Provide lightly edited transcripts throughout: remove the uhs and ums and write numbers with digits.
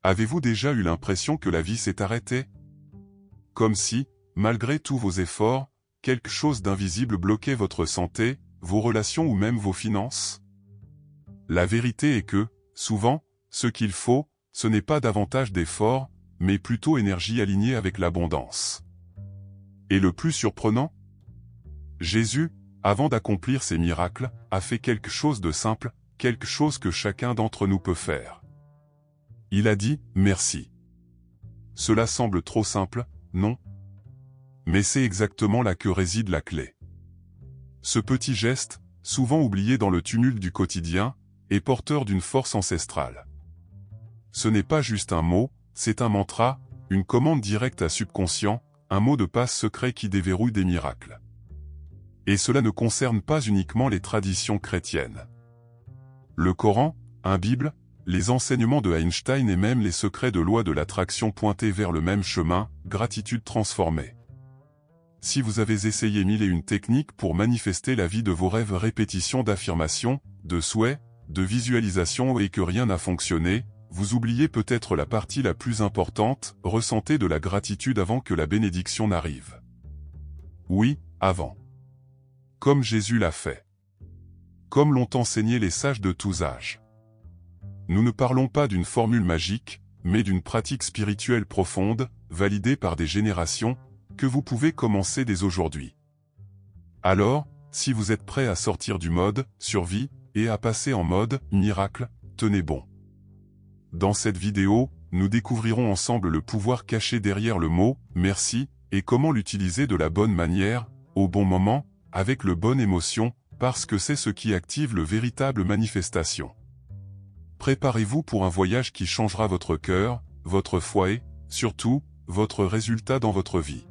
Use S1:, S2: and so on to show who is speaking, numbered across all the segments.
S1: Avez-vous déjà eu l'impression que la vie s'est arrêtée? Comme si, malgré tous vos efforts, quelque chose d'invisible bloquait votre santé, vos relations ou même vos finances? La vérité est que, souvent, ce qu'il faut, ce n'est pas davantage d'efforts, mais plutôt énergie alignée avec l'abondance. Et le plus surprenant? Jésus, avant d'accomplir ses miracles, a fait quelque chose de simple, quelque chose que chacun d'entre nous peut faire. Il a dit « merci ». Cela semble trop simple, non? Mais c'est exactement là que réside la clé. Ce petit geste, souvent oublié dans le tumulte du quotidien, est porteur d'une force ancestrale. Ce n'est pas juste un mot, c'est un mantra, une commande directe à subconscient, un mot de passe secret qui déverrouille des miracles. Et cela ne concerne pas uniquement les traditions chrétiennes. Le Coran, une Bible, les enseignements de Einstein et même les secrets de loi de l'attraction pointaient vers le même chemin, gratitude transformée. Si vous avez essayé 1001 techniques pour manifester la vie de vos rêves, répétition d'affirmations, de souhaits, de visualisation et que rien n'a fonctionné, vous oubliez peut-être la partie la plus importante, ressentez de la gratitude avant que la bénédiction n'arrive. Oui, avant. Comme Jésus l'a fait. Comme l'ont enseigné les sages de tous âges. Nous ne parlons pas d'une formule magique, mais d'une pratique spirituelle profonde, validée par des générations, que vous pouvez commencer dès aujourd'hui. Alors, si vous êtes prêt à sortir du mode survie et à passer en mode miracle, tenez bon. Dans cette vidéo, nous découvrirons ensemble le pouvoir caché derrière le mot « merci » et comment l'utiliser de la bonne manière, au bon moment, avec le bonne émotion, parce que c'est ce qui active le véritable manifestation. Préparez-vous pour un voyage qui changera votre cœur, votre foi et, surtout, votre résultat dans votre vie.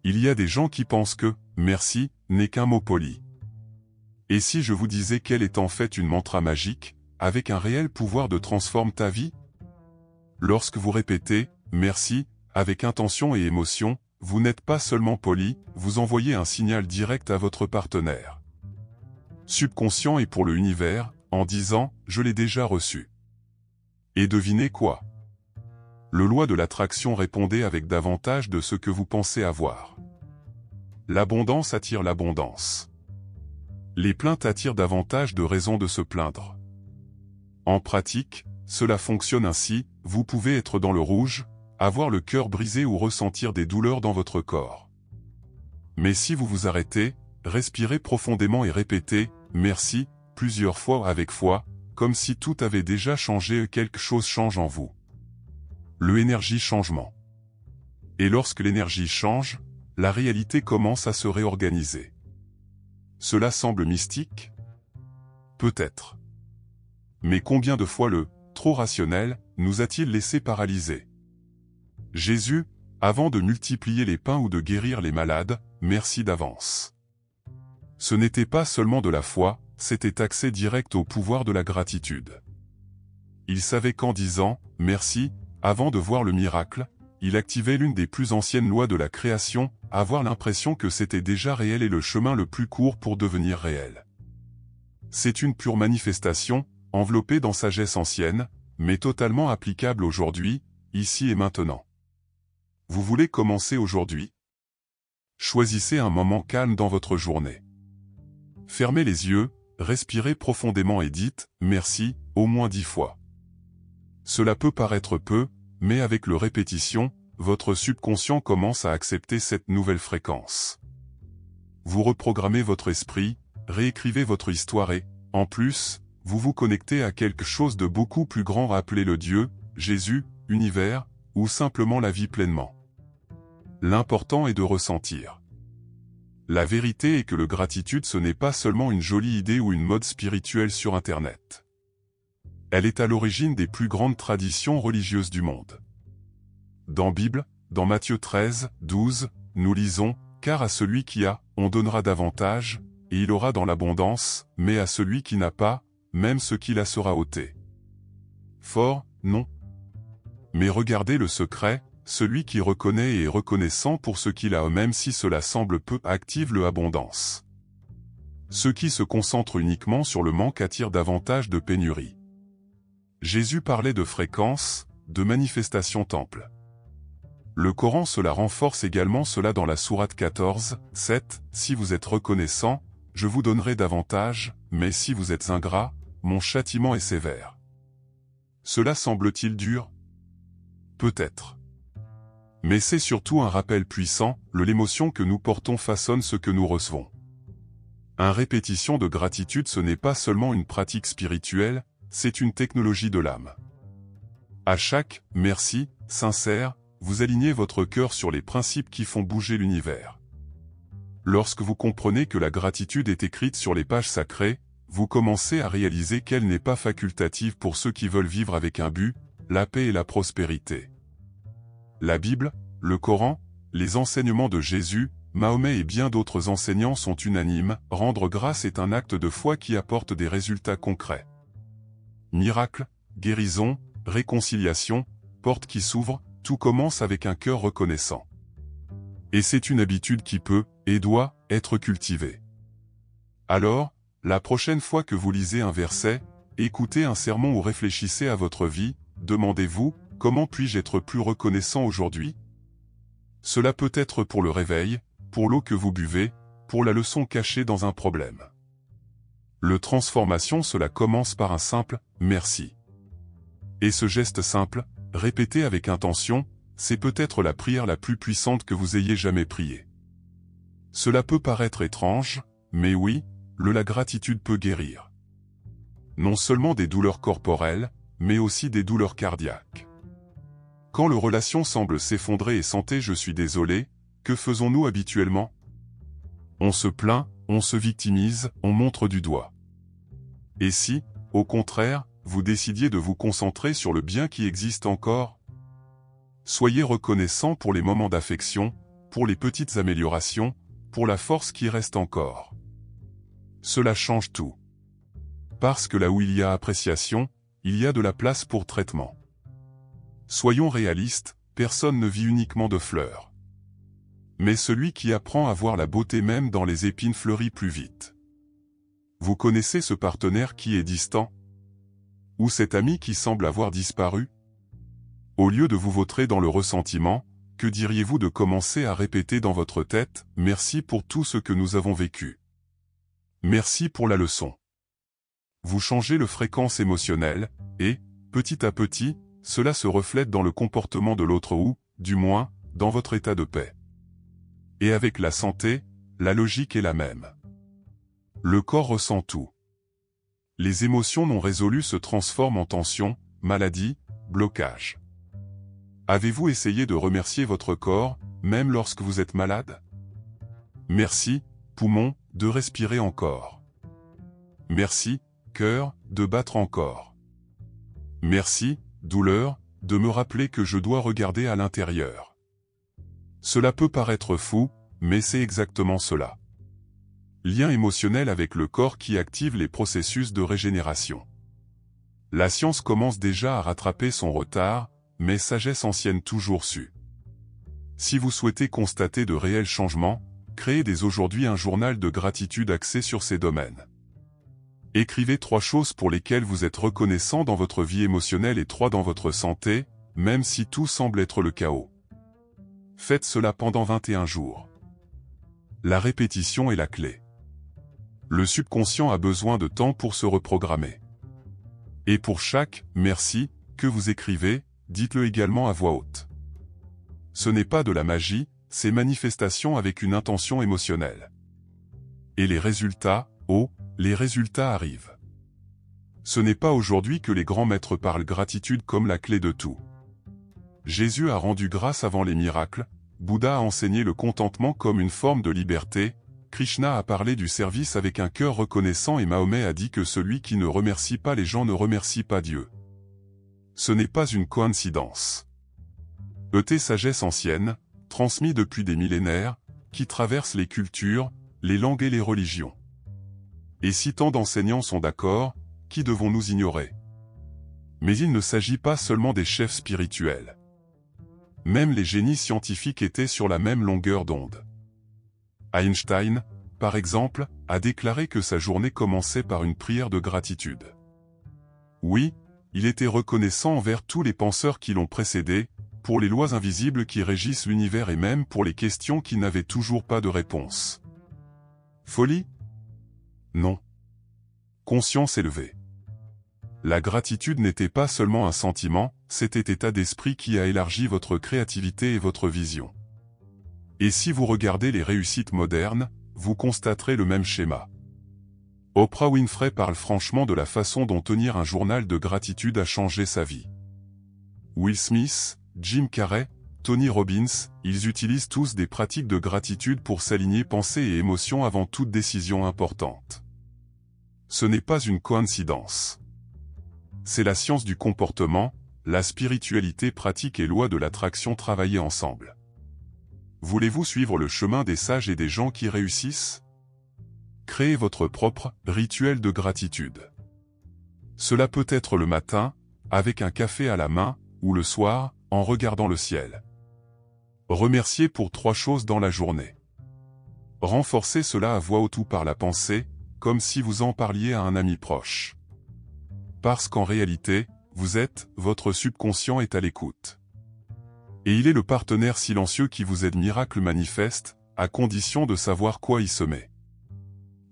S1: Il y a des gens qui pensent que « merci » n'est qu'un mot poli. Et si je vous disais qu'elle est en fait une mantra magique, avec un réel pouvoir de transformer ta vie? Lorsque vous répétez « merci » avec intention et émotion, vous n'êtes pas seulement poli, vous envoyez un signal direct à votre partenaire. Subconscient et pour l'univers, en disant « je l'ai déjà reçu ». Et devinez quoi? Le loi de l'attraction répondait avec davantage de ce que vous pensez avoir. L'abondance attire l'abondance. Les plaintes attirent davantage de raisons de se plaindre. En pratique, cela fonctionne ainsi, vous pouvez être dans le rouge, avoir le cœur brisé ou ressentir des douleurs dans votre corps. Mais si vous vous arrêtez, respirez profondément et répétez « merci » plusieurs fois avec foi, comme si tout avait déjà changé et quelque chose change en vous. L'énergie changement. Et lorsque l'énergie change, la réalité commence à se réorganiser. Cela semble mystique? Peut-être. Mais combien de fois le « trop rationnel » nous a-t-il laissé paralyser? Jésus, avant de multiplier les pains ou de guérir les malades, merci d'avance. Ce n'était pas seulement de la foi, c'était accès direct au pouvoir de la gratitude. Il savait qu'en disant « merci », avant de voir le miracle, il activait l'une des plus anciennes lois de la création, avoir l'impression que c'était déjà réel et le chemin le plus court pour devenir réel. C'est une pure manifestation, enveloppée dans sagesse ancienne, mais totalement applicable aujourd'hui, ici et maintenant. Vous voulez commencer aujourd'hui? Choisissez un moment calme dans votre journée. Fermez les yeux, respirez profondément et dites « merci » au moins 10 fois. Cela peut paraître peu, mais avec le répétition, votre subconscient commence à accepter cette nouvelle fréquence. Vous reprogrammez votre esprit, réécrivez votre histoire et, en plus, vous vous connectez à quelque chose de beaucoup plus grand, appelez-le Dieu, Jésus, univers, ou simplement la vie pleinement. L'important est de ressentir. La vérité est que la gratitude ce n'est pas seulement une jolie idée ou une mode spirituelle sur Internet. Elle est à l'origine des plus grandes traditions religieuses du monde. Dans Bible, dans Matthieu 13, 12, nous lisons « Car à celui qui a, on donnera davantage, et il aura dans l'abondance, mais à celui qui n'a pas, même ce qu'il a sera ôté. » Fort, non? Mais regardez le secret, celui qui reconnaît et est reconnaissant pour ce qu'il a même si cela semble peu, active l'abondance. Ceux qui se concentrent uniquement sur le manque attirent davantage de pénurie. Jésus parlait de fréquence, de manifestation temple. Le Coran cela renforce également cela dans la sourate 14, 7, si vous êtes reconnaissant, je vous donnerai davantage, mais si vous êtes ingrat, mon châtiment est sévère. Cela semble-t-il dur? Peut-être. Mais c'est surtout un rappel puissant, l'émotion que nous portons façonne ce que nous recevons. Une répétition de gratitude ce n'est pas seulement une pratique spirituelle, c'est une technologie de l'âme. À chaque « merci » sincère, vous alignez votre cœur sur les principes qui font bouger l'univers. Lorsque vous comprenez que la gratitude est écrite sur les pages sacrées, vous commencez à réaliser qu'elle n'est pas facultative pour ceux qui veulent vivre avec un but, la paix et la prospérité. La Bible, le Coran, les enseignements de Jésus, Mahomet et bien d'autres enseignants sont unanimes, rendre grâce est un acte de foi qui apporte des résultats concrets. Miracle, guérison, réconciliation, porte qui s'ouvre, tout commence avec un cœur reconnaissant. Et c'est une habitude qui peut, et doit, être cultivée. Alors, la prochaine fois que vous lisez un verset, écoutez un sermon ou réfléchissez à votre vie, demandez-vous, comment puis-je être plus reconnaissant aujourd'hui? Cela peut être pour le réveil, pour l'eau que vous buvez, pour la leçon cachée dans un problème. Le transformation cela commence par un simple « merci ». Et ce geste simple, répété avec intention, c'est peut-être la prière la plus puissante que vous ayez jamais priée. Cela peut paraître étrange, mais oui, la gratitude peut guérir. Non seulement des douleurs corporelles, mais aussi des douleurs cardiaques. Quand la relation semble s'effondrer et sentir « je suis désolé », que faisons-nous habituellement? On se plaint, on se victimise, on montre du doigt. Et si, au contraire, vous décidiez de vous concentrer sur le bien qui existe encore? Soyez reconnaissant pour les moments d'affection, pour les petites améliorations, pour la force qui reste encore. Cela change tout. Parce que là où il y a appréciation, il y a de la place pour traitement. Soyons réalistes, personne ne vit uniquement de fleurs. Mais celui qui apprend à voir la beauté même dans les épines fleurit plus vite. Vous connaissez ce partenaire qui est distant? Ou cet ami qui semble avoir disparu? Au lieu de vous vautrer dans le ressentiment, que diriez-vous de commencer à répéter dans votre tête « Merci pour tout ce que nous avons vécu. Merci pour la leçon ». Vous changez la fréquence émotionnelle, et, petit à petit, cela se reflète dans le comportement de l'autre ou, du moins, dans votre état de paix. Et avec la santé, la logique est la même. Le corps ressent tout. Les émotions non résolues se transforment en tension, maladie, blocage. Avez-vous essayé de remercier votre corps, même lorsque vous êtes malade? Merci, poumons, de respirer encore. Merci, cœur, de battre encore. Merci, douleur, de me rappeler que je dois regarder à l'intérieur. Cela peut paraître fou, mais c'est exactement cela. Lien émotionnel avec le corps qui active les processus de régénération. La science commence déjà à rattraper son retard, mais sagesse ancienne toujours su. Si vous souhaitez constater de réels changements, créez dès aujourd'hui un journal de gratitude axé sur ces domaines. Écrivez 3 choses pour lesquelles vous êtes reconnaissant dans votre vie émotionnelle et 3 dans votre santé, même si tout semble être le chaos. Faites cela pendant 21 jours. La répétition est la clé. Le subconscient a besoin de temps pour se reprogrammer. Et pour chaque « merci » que vous écrivez, dites-le également à voix haute. Ce n'est pas de la magie, c'est manifestation avec une intention émotionnelle. Et les résultats, les résultats arrivent. Ce n'est pas aujourd'hui que les grands maîtres parlent gratitude comme la clé de tout. Jésus a rendu grâce avant les miracles, Bouddha a enseigné le contentement comme une forme de liberté, Krishna a parlé du service avec un cœur reconnaissant et Mahomet a dit que celui qui ne remercie pas les gens ne remercie pas Dieu. Ce n'est pas une coïncidence. Sagesse ancienne, transmise depuis des millénaires, qui traverse les cultures, les langues et les religions. Et si tant d'enseignants sont d'accord, qui devons-nous ignorer? Mais il ne s'agit pas seulement des chefs spirituels. Même les génies scientifiques étaient sur la même longueur d'onde. Einstein, par exemple, a déclaré que sa journée commençait par une prière de gratitude. Oui, il était reconnaissant envers tous les penseurs qui l'ont précédé, pour les lois invisibles qui régissent l'univers et même pour les questions qui n'avaient toujours pas de réponse. Folie? Non. Conscience élevée. La gratitude n'était pas seulement un sentiment, c'était état d'esprit qui a élargi votre créativité et votre vision. Et si vous regardez les réussites modernes, vous constaterez le même schéma. Oprah Winfrey parle franchement de la façon dont tenir un journal de gratitude a changé sa vie. Will Smith, Jim Carrey, Tony Robbins, ils utilisent tous des pratiques de gratitude pour s'aligner pensée et émotion avant toute décision importante. Ce n'est pas une coïncidence. C'est la science du comportement, la spiritualité pratique et loi de l'attraction travaillées ensemble. Voulez-vous suivre le chemin des sages et des gens qui réussissent? Créez votre propre rituel de gratitude. Cela peut être le matin, avec un café à la main, ou le soir, en regardant le ciel. Remerciez pour 3 choses dans la journée. Renforcez cela à voix haute ou par la pensée, comme si vous en parliez à un ami proche. Parce qu'en réalité, votre subconscient est à l'écoute. Et il est le partenaire silencieux qui vous aide miracle manifeste, à condition de savoir quoi y semer.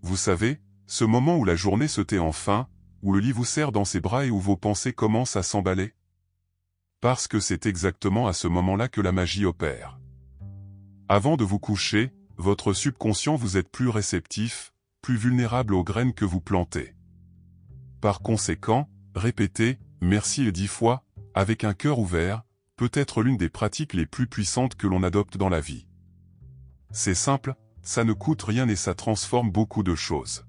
S1: Vous savez, ce moment où la journée se tait enfin, où le lit vous serre dans ses bras et où vos pensées commencent à s'emballer? Parce que c'est exactement à ce moment-là que la magie opère. Avant de vous coucher, votre subconscient vous est plus réceptif, plus vulnérable aux graines que vous plantez. Par conséquent, répétez « merci » 10 fois, avec un cœur ouvert, peut être l'une des pratiques les plus puissantes que l'on adopte dans la vie. C'est simple, ça ne coûte rien et ça transforme beaucoup de choses.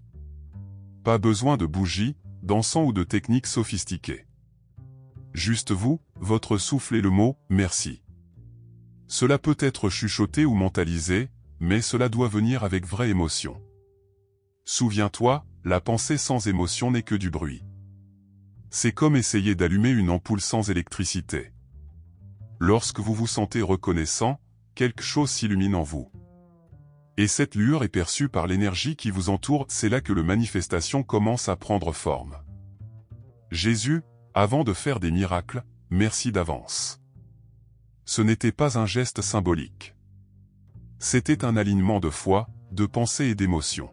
S1: Pas besoin de bougies, d'encens ou de techniques sophistiquées. Juste vous, votre souffle et le mot « merci ». Cela peut être chuchoté ou mentalisé, mais cela doit venir avec vraie émotion. Souviens-toi, la pensée sans émotion n'est que du bruit. C'est comme essayer d'allumer une ampoule sans électricité. Lorsque vous vous sentez reconnaissant, quelque chose s'illumine en vous. Et cette lueur est perçue par l'énergie qui vous entoure, c'est là que la manifestation commence à prendre forme. Jésus, avant de faire des miracles, merci d'avance. Ce n'était pas un geste symbolique. C'était un alignement de foi, de pensée et d'émotion.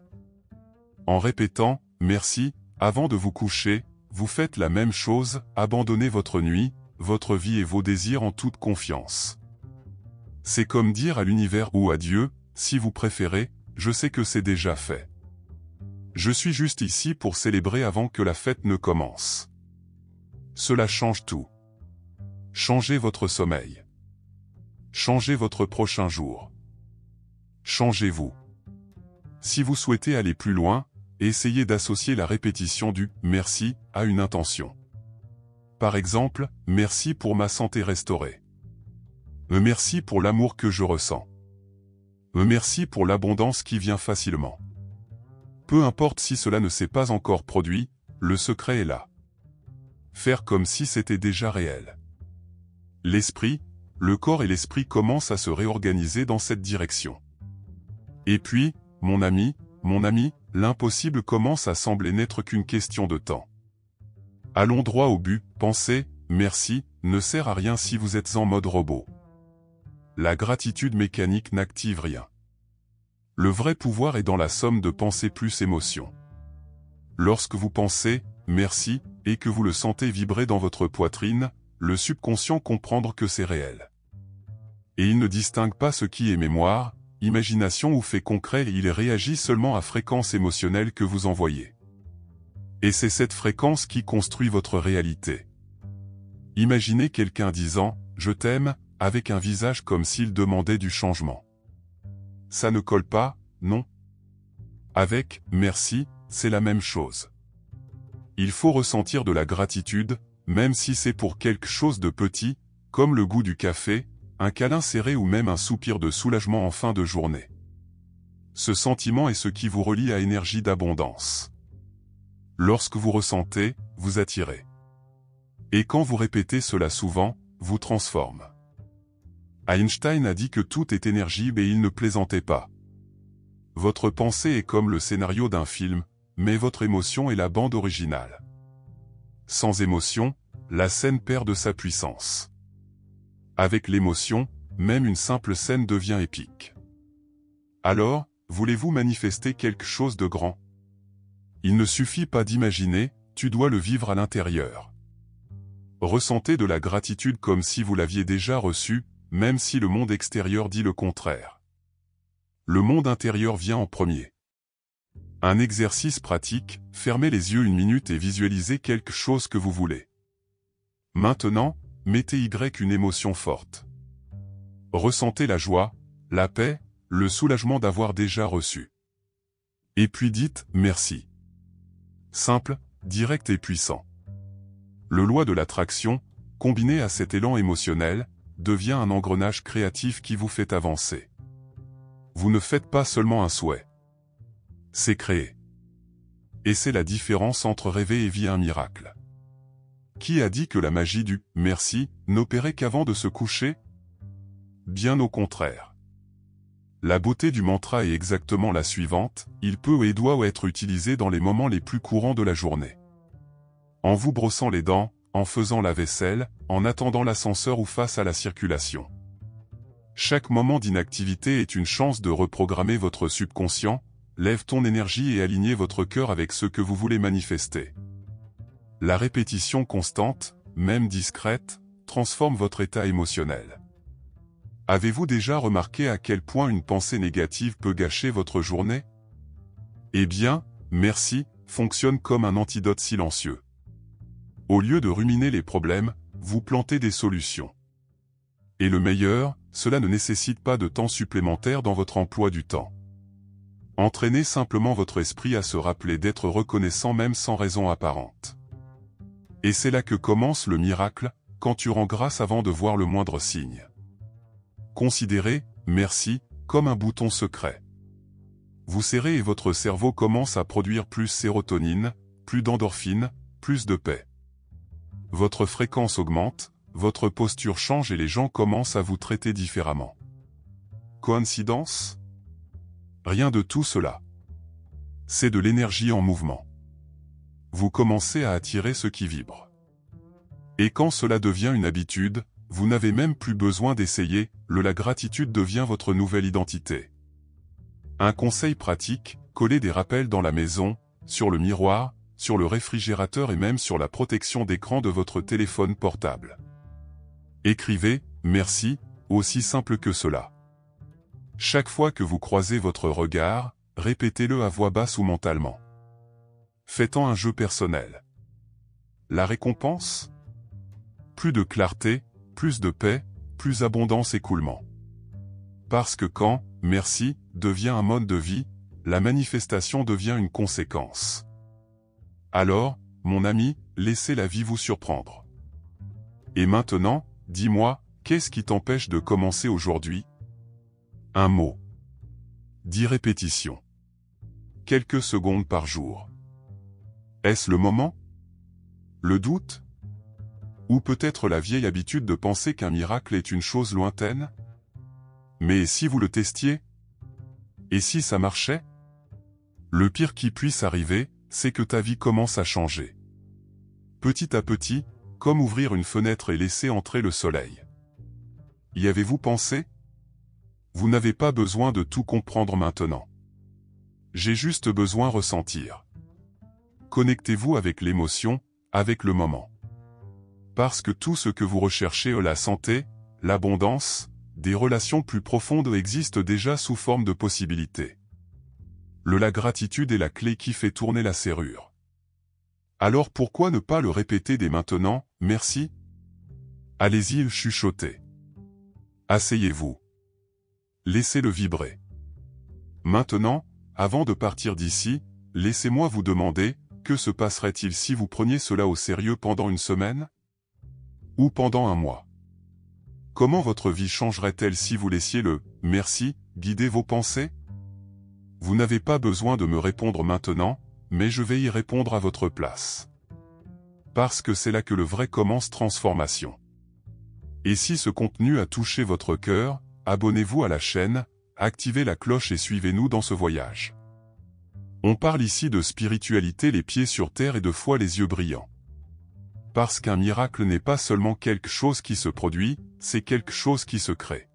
S1: En répétant « merci » avant de vous coucher, vous faites la même chose, abandonnez votre nuit, votre vie et vos désirs en toute confiance. C'est comme dire à l'univers ou à Dieu, si vous préférez, je sais que c'est déjà fait. Je suis juste ici pour célébrer avant que la fête ne commence. Cela change tout. Changez votre sommeil. Changez votre prochain jour. Changez-vous. Si vous souhaitez aller plus loin, essayez d'associer la répétition du « merci » à une intention. Par exemple, « merci pour ma santé restaurée ». Merci pour l'amour que je ressens. Merci pour l'abondance qui vient facilement. Peu importe si cela ne s'est pas encore produit, le secret est là. Faire comme si c'était déjà réel. L'esprit, le corps et l'esprit commencent à se réorganiser dans cette direction. Et puis, mon ami, l'impossible commence à sembler n'être qu'une question de temps. Allons droit au but, pensez, merci, ne sert à rien si vous êtes en mode robot. La gratitude mécanique n'active rien. Le vrai pouvoir est dans la somme de pensée plus émotion. Lorsque vous pensez « merci » et que vous le sentez vibrer dans votre poitrine, le subconscient comprend que c'est réel. Et il ne distingue pas ce qui est mémoire, imagination ou fait concret, il réagit seulement à fréquence émotionnelle que vous envoyez. Et c'est cette fréquence qui construit votre réalité. Imaginez quelqu'un disant « je t'aime » avec un visage comme s'il demandait du changement. Ça ne colle pas, non? Avec « merci », c'est la même chose. Il faut ressentir de la gratitude, même si c'est pour quelque chose de petit, comme le goût du café, un câlin serré ou même un soupir de soulagement en fin de journée. Ce sentiment est ce qui vous relie à énergie d'abondance. Lorsque vous ressentez, vous attirez. Et quand vous répétez cela souvent, vous transforme. Einstein a dit que tout est énergie et il ne plaisantait pas. Votre pensée est comme le scénario d'un film, mais votre émotion est la bande originale. Sans émotion, la scène perd de sa puissance. Avec l'émotion, même une simple scène devient épique. Alors, voulez-vous manifester quelque chose de grand? Il ne suffit pas d'imaginer, tu dois le vivre à l'intérieur. Ressentez de la gratitude comme si vous l'aviez déjà reçue, même si le monde extérieur dit le contraire. Le monde intérieur vient en premier. Un exercice pratique, fermez les yeux 1 minute et visualisez quelque chose que vous voulez. Maintenant, mettez une émotion forte. Ressentez la joie, la paix, le soulagement d'avoir déjà reçu. Et puis dites « merci ». Simple, direct et puissant. Le loi de l'attraction, combiné à cet élan émotionnel, devient un engrenage créatif qui vous fait avancer. Vous ne faites pas seulement un souhait. C'est créé. Et c'est la différence entre rêver et vivre un miracle. Qui a dit que la magie du « merci » n'opérait qu'avant de se coucher? Bien au contraire. La beauté du mantra est exactement la suivante, il peut et doit être utilisé dans les moments les plus courants de la journée. En vous brossant les dents, en faisant la vaisselle, en attendant l'ascenseur ou face à la circulation. Chaque moment d'inactivité est une chance de reprogrammer votre subconscient, lève ton énergie et aligner votre cœur avec ce que vous voulez manifester. La répétition constante, même discrète, transforme votre état émotionnel. Avez-vous déjà remarqué à quel point une pensée négative peut gâcher votre journée? Eh bien, merci, fonctionne comme un antidote silencieux. Au lieu de ruminer les problèmes, vous plantez des solutions. Et le meilleur, cela ne nécessite pas de temps supplémentaire dans votre emploi du temps. Entraînez simplement votre esprit à se rappeler d'être reconnaissant même sans raison apparente. Et c'est là que commence le miracle, quand tu rends grâce avant de voir le moindre signe. Considérez « merci » comme un bouton secret. Vous serrez et votre cerveau commence à produire plus sérotonine, plus d'endorphine, plus de paix. Votre fréquence augmente, votre posture change et les gens commencent à vous traiter différemment. Coïncidence? Rien de tout cela. C'est de l'énergie en mouvement. Vous commencez à attirer ce qui vibre. Et quand cela devient une habitude, vous n'avez même plus besoin d'essayer, la gratitude devient votre nouvelle identité. Un conseil pratique, collez des rappels dans la maison, sur le miroir, sur le réfrigérateur et même sur la protection d'écran de votre téléphone portable. Écrivez « merci », aussi simple que cela. Chaque fois que vous croisez votre regard, répétez-le à voix basse ou mentalement. Faites-en un jeu personnel. La récompense? Plus de clarté, plus de paix, plus abondance écoulement. Parce que quand « merci » devient un mode de vie, la manifestation devient une conséquence. Alors, mon ami, laissez la vie vous surprendre. Et maintenant, dis-moi, qu'est-ce qui t'empêche de commencer aujourd'hui? Un mot. 10 répétitions. Quelques secondes par jour. Est-ce le moment? Le doute? Ou peut-être la vieille habitude de penser qu'un miracle est une chose lointaine? Mais si vous le testiez? Et si ça marchait? Le pire qui puisse arriver, c'est que ta vie commence à changer. Petit à petit, comme ouvrir une fenêtre et laisser entrer le soleil. Y avez-vous pensé? Vous n'avez pas besoin de tout comprendre maintenant. J'ai juste besoin de ressentir. Connectez-vous avec l'émotion, avec le moment. Parce que tout ce que vous recherchez, la santé, l'abondance, des relations plus profondes existent déjà sous forme de possibilités. La gratitude est la clé qui fait tourner la serrure. Alors pourquoi ne pas le répéter dès maintenant, merci? Allez-y chuchoter. Asseyez-vous. Laissez-le vibrer. Maintenant, avant de partir d'ici, laissez-moi vous demander, que se passerait-il si vous preniez cela au sérieux pendant une semaine? Ou pendant un mois? Comment votre vie changerait-elle si vous laissiez le « merci » guider vos pensées? Vous n'avez pas besoin de me répondre maintenant, mais je vais y répondre à votre place. Parce que c'est là que le vrai commence transformation. Et si ce contenu a touché votre cœur, abonnez-vous à la chaîne, activez la cloche et suivez-nous dans ce voyage. On parle ici de spiritualité les pieds sur terre et de foi les yeux brillants. Parce qu'un miracle n'est pas seulement quelque chose qui se produit, c'est quelque chose qui se crée.